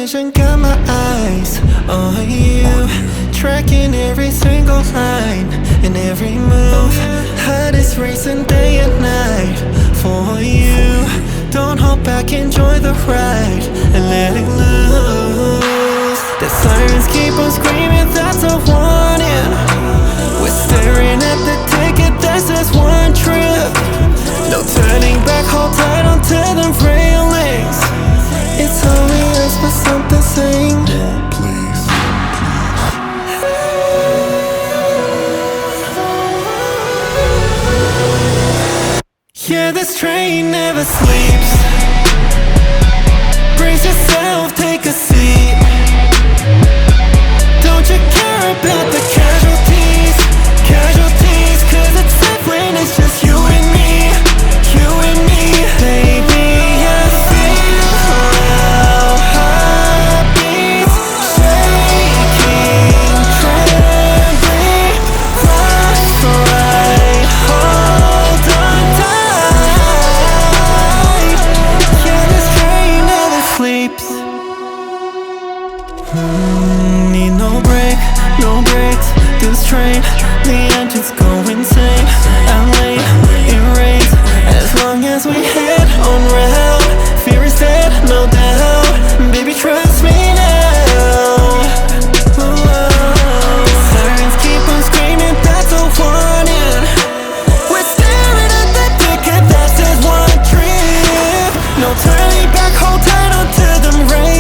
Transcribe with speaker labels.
Speaker 1: vision, got my eyes on you, tracking every single line and every move. Heart is racing day and night for you. Don't hold back, enjoy the ride and let it loose. The sirens keep on screaming, that's a warning. We're staring at the ticket that says one trip. No turning back, hold tight onto the railings. It's obvious, but something's saying, please. Yeah, this train never sleeps. Brace yourself, take a seat. Don't you care about the casualties? Casualties, cause it's safe when it's just you and me. You and me. Baby, I feel our heartbeats shaking, trembling, flash right, hold on tight. Yeah, this train never sleeps. Need no break, no breaks. This train, the engines go insane. I'm late, it rains. As long as we head on route, fear is dead, no doubt. Baby, trust me now. Sirens keep on screaming, that's a warning. We're staring at the ticket that says one trip. No turning back, hold tight onto them rails.